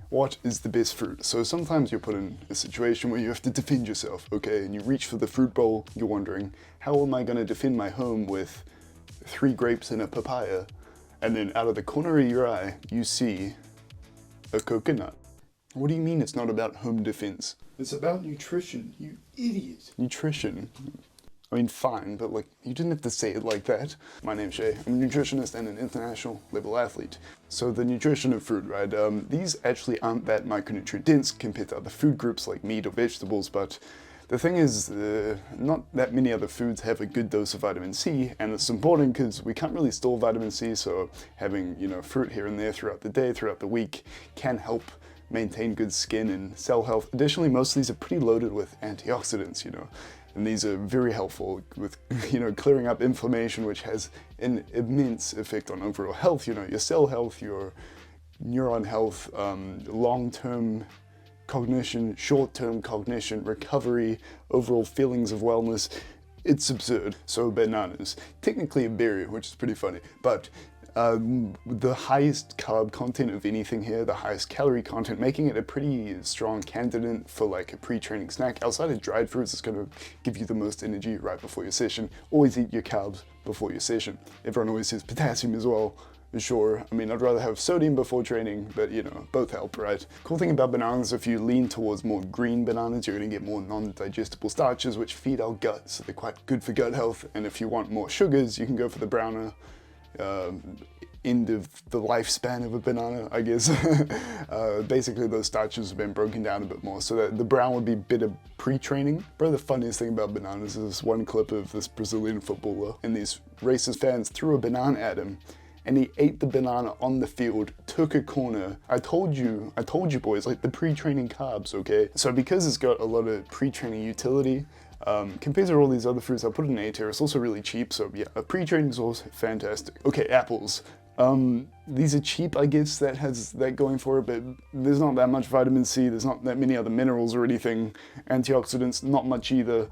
what is the best fruit? So sometimes you're put in a situation where you have to defend yourself, okay? And you reach for the fruit bowl, you're wondering, how am I gonna defend my home with 3 grapes and a papaya? And then out of the corner of your eye, you see a coconut. What do you mean it's not about home defense? It's about nutrition, you idiot. Nutrition? I mean, fine, but like, you didn't have to say it like that. My name's Shay. I'm a nutritionist and an international level athlete. So the nutrition of fruit, right? These actually aren't that micronutrient dense compared to other food groups like meat or vegetables, but the thing is, not that many other foods have a good dose of vitamin C, and it's important because we can't really store vitamin C, so having, fruit here and there throughout the day, throughout the week, can help maintain good skin and cell health. Additionally, most of these are pretty loaded with antioxidants, and these are very helpful with, clearing up inflammation, which has an immense effect on overall health, your cell health, your neuron health, long-term cognition, short-term cognition, recovery, overall feelings of wellness. It's absurd. So bananas, technically a berry, which is pretty funny, but the highest carb content of anything here, the highest calorie content, making it a pretty strong candidate for like a pre-training snack. Outside of dried fruits, it's going to give you the most energy right before your session. Always eat your carbs before your session. Everyone always says potassium as well. Sure, I mean, I'd rather have sodium before training, but both help, right? Cool thing about bananas, if you lean towards more green bananas, you're gonna get more non-digestible starches, which feed our gut, so they're quite good for gut health. And if you want more sugars, you can go for the browner end of the lifespan of a banana, I guess. Basically, those starches have been broken down a bit more, so that the brown would be better pre-training. Bro, the funniest thing about bananas is this one clip of this Brazilian footballer, and these racist fans threw a banana at him, and he ate the banana on the field, took a corner. I told you boys, like the pre-training carbs, okay? So because it's got a lot of pre-training utility, compared to all these other fruits, I'll put it in A tier. It's also really cheap, so yeah, a pre-training is also fantastic. Okay, apples. These are cheap, I guess, that has that going for it, but there's not that much vitamin C, there's not that many other minerals or anything. Antioxidants, not much either.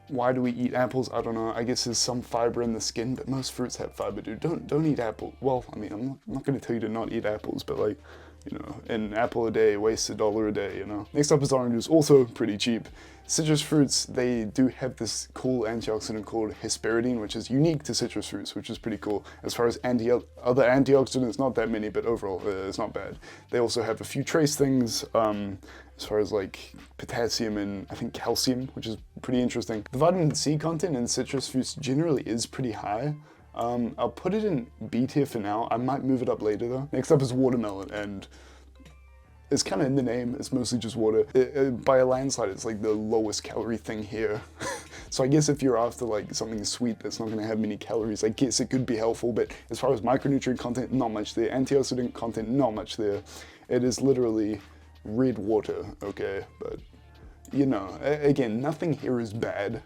Why do we eat apples? I don't know. I guess there's some fiber in the skin, but most fruits have fiber, dude. Don't eat apple. Well, I mean, I'm not going to tell you to not eat apples, but like, an apple a day wastes $1 a day, Next up is oranges, also pretty cheap. Citrus fruits, they do have this cool antioxidant called hesperidine, which is unique to citrus fruits, which is pretty cool. As far as other antioxidants, not that many, but overall, it's not bad. They also have a few trace things, as far as like potassium and I think calcium, which is pretty interesting. The vitamin C content in citrus fruits generally is pretty high. I'll put it in B tier for now. I might move it up later though. Next up is watermelon, and it's kind of in the name, it's mostly just water. By a landslide, it's like the lowest calorie thing here. So I guess if you're after like something sweet that's not gonna have many calories, I guess it could be helpful, but as far as micronutrient content, not much there. Antioxidant content, not much there. It is literally red water, okay? But, again, nothing here is bad,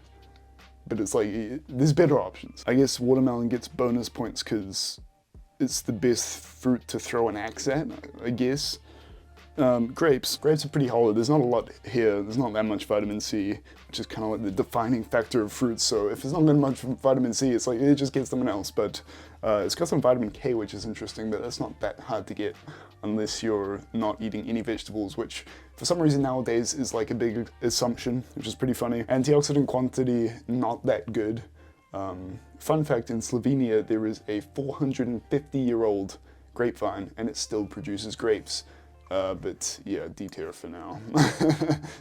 but it's like, there's better options. I guess watermelon gets bonus points because it's the best fruit to throw an axe at, I guess. Grapes are pretty hollow. There's not a lot here. There's not that much vitamin C, which is kind of like the defining factor of fruits. So if there's not that much vitamin C, it's like it just gets someone else. But it's got some vitamin K, which is interesting, but that's not that hard to get unless you're not eating any vegetables, which for some reason nowadays is like a big assumption, which is pretty funny. Antioxidant quantity, not that good. Fun fact, in Slovenia, there is a 450-year-old grapevine, and it still produces grapes. But yeah, D tier for now.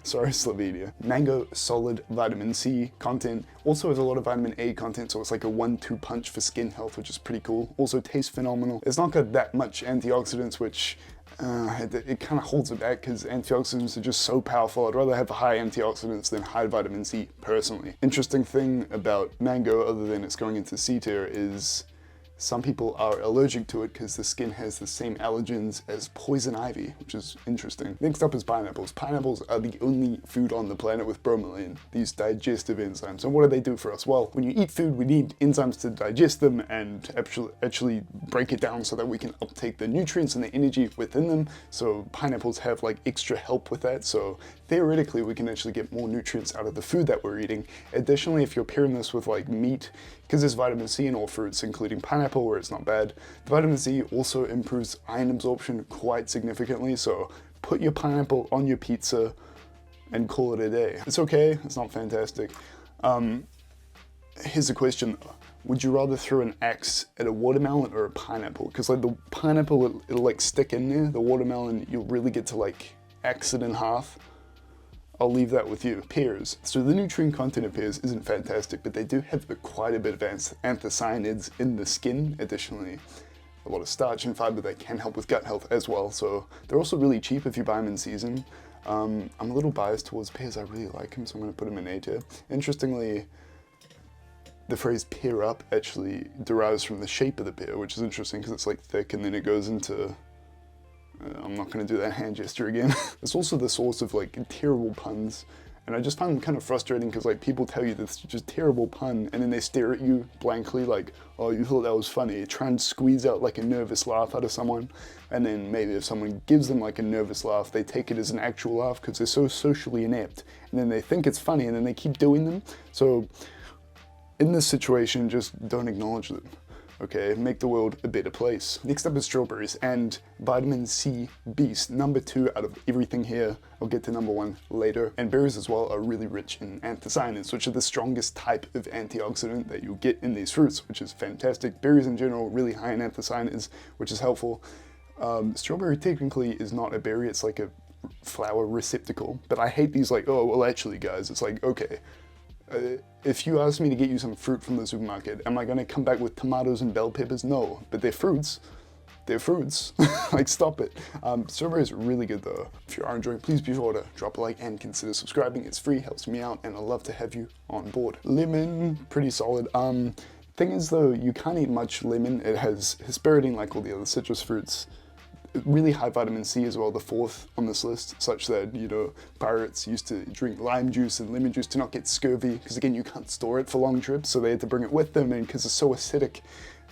Sorry, Slovenia. Mango, solid vitamin C content. Also has a lot of vitamin A content, so it's like a 1-2 punch for skin health, which is pretty cool. Also tastes phenomenal. It's not got that much antioxidants, which it kind of holds it back because antioxidants are just so powerful. I'd rather have high antioxidants than high vitamin C, personally. Interesting thing about mango, other than it's going into C tier, is some people are allergic to it because the skin has the same allergens as poison ivy, which is interesting. Next up is pineapples. Pineapples are the only food on the planet with bromelain, these digestive enzymes. And what do they do for us? Well, when you eat food, we need enzymes to digest them and actually break it down so that we can uptake the nutrients and the energy within them. So pineapples have like extra help with that. So theoretically, we can actually get more nutrients out of the food that we're eating. Additionally, if you're pairing this with like meat, because there's vitamin C in all fruits, including pineapple, pineapple where it's not bad. The vitamin C also improves iron absorption quite significantly, so put your pineapple on your pizza and call it a day. It's okay, it's not fantastic. Here's the question though. Would you rather throw an axe at a watermelon or a pineapple? Because like the pineapple, it'll like stick in there. The watermelon, you'll really get to like axe it in half. I'll leave that with you. Pears. So the nutrient content of pears isn't fantastic, but they do have quite a bit of anthocyanins in the skin. Additionally, a lot of starch and fiber that can help with gut health as well. So they're also really cheap if you buy them in season. I'm a little biased towards pears. I really like them, so I'm going to put them in A tier. Interestingly, the phrase pear up actually derives from the shape of the pear, which is interesting because it's like thick and then it goes into, I'm not going to do that hand gesture again. It's also the source of like terrible puns, and I just find them kind of frustrating because like people tell you this is just terrible pun and then they stare at you blankly like, oh, you thought that was funny. Try and squeeze out like a nervous laugh out of someone, and then maybe if someone gives them like a nervous laugh, they take it as an actual laugh because they're so socially inept, and then they think it's funny and then they keep doing them. So in this situation, just don't acknowledge them, okay? Make the world a better place. Next up is strawberries and vitamin C beast. Number 2 out of everything here. I'll get to number 1 later. And berries as well are really rich in anthocyanins, which are the strongest type of antioxidant that you'll get in these fruits, which is fantastic. Berries in general, really high in anthocyanins, which is helpful. Strawberry technically is not a berry, it's like a flower receptacle. But I hate these like, oh, well actually guys, it's like, okay. If you ask me to get you some fruit from the supermarket, am I gonna come back with tomatoes and bell peppers? No, but they're fruits. They're fruits. Like, stop it. Strawberries are really good though. If you are enjoying, please be sure to drop a like and consider subscribing. It's free, helps me out, and I'd love to have you on board. Lemon, pretty solid. Thing is though, you can't eat much lemon. It has hesperidine like all the other citrus fruits. Really high vitamin C as well, the 4th on this list, such that, you know, pirates used to drink lime juice and lemon juice to not get scurvy, because again, you can't store it for long trips, so they had to bring it with them, and because it's so acidic,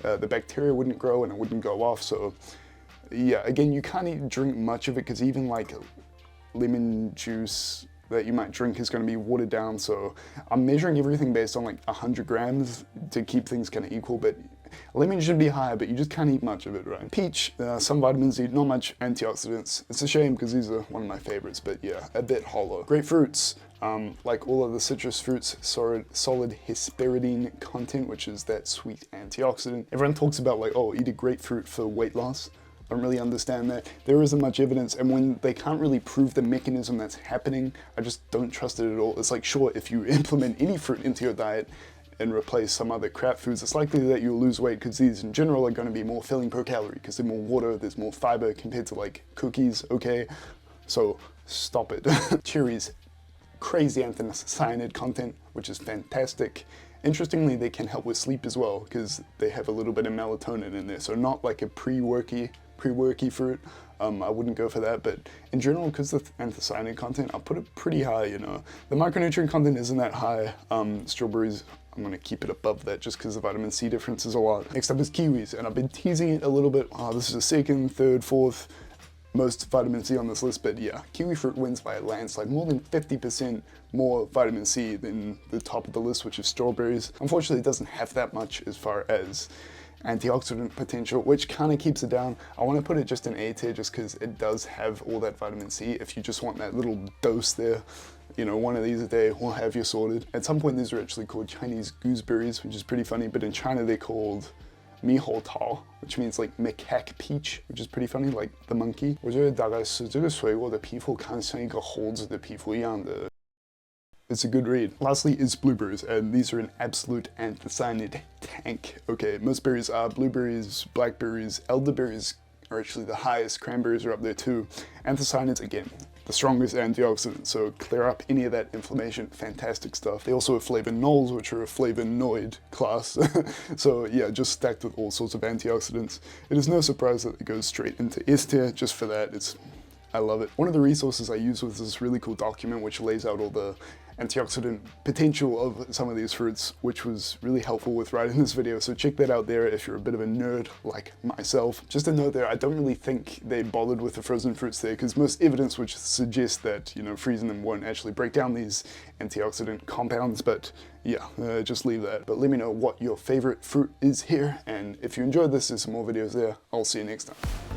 the bacteria wouldn't grow and it wouldn't go off. So yeah, again, you can't drink much of it, because even like lemon juice that you might drink is going to be watered down. So I'm measuring everything based on like 100 grams to keep things kind of equal, but lemon should be higher, but you just can't eat much of it, right? Peach, some vitamins C, not much antioxidants. It's a shame because these are one of my favorites, but yeah, a bit hollow. Grapefruits, like all of the citrus fruits, solid hesperidine content, which is that sweet antioxidant. Everyone talks about like, oh, eat a grapefruit for weight loss. I don't really understand that. There isn't much evidence, and when they can't really prove the mechanism that's happening, I just don't trust it at all. It's like, sure, if you implement any fruit into your diet and replace some other crap foods, it's likely that you'll lose weight because these in general are going to be more filling per calorie because they're more water, there's more fiber compared to like cookies, okay? So stop it. Cherries, crazy anthocyanid content, which is fantastic. Interestingly, they can help with sleep as well because they have a little bit of melatonin in there, so not like a pre-worky fruit. I wouldn't go for that, but in general, because of the anthocyanid content, I'll put it pretty high, you know. The micronutrient content isn't that high. Strawberries, I'm gonna keep it above that just because the vitamin C difference is a lot. Next up is kiwis, and I've been teasing it a little bit. Oh, this is the 2nd, 3rd, 4th most vitamin C on this list, but yeah, kiwi fruit wins by a landslide, more than 50% more vitamin C than the top of the list, which is strawberries. Unfortunately, it doesn't have that much as far as antioxidant potential, which kind of keeps it down. I want to put it just in A tier just because it does have all that vitamin C. If you just want that little dose there, you know, one of these a day will have you sorted. At some point, these are actually called Chinese gooseberries, which is pretty funny, but in China, they're called 猕猴桃, which means like macaque peach, which is pretty funny, like the monkey. 我觉得大概是这个水果的皮肤看像一个猴子的皮肤一样的。It's a good read. Lastly is blueberries, and these are an absolute anthocyanid tank. Okay, most berries are blueberries, blackberries, elderberries are actually the highest, cranberries are up there too. Anthocyanins, again, the strongest antioxidant, so clear up any of that inflammation, fantastic stuff. They also have flavonols, which are a flavonoid class. So yeah, just stacked with all sorts of antioxidants. It is no surprise that it goes straight into S tier. Just for that, it's I love it. One of the resources I use was this really cool document which lays out all the antioxidant potential of some of these fruits, which was really helpful with writing this video, so check that out there if you're a bit of a nerd like myself. Just a note there, I don't really think they bothered with the frozen fruits there, because most evidence would suggest that, you know, freezing them won't actually break down these antioxidant compounds, but yeah, just leave that. But let me know what your favorite fruit is here, and if you enjoyed this, there's some more videos there. I'll see you next time.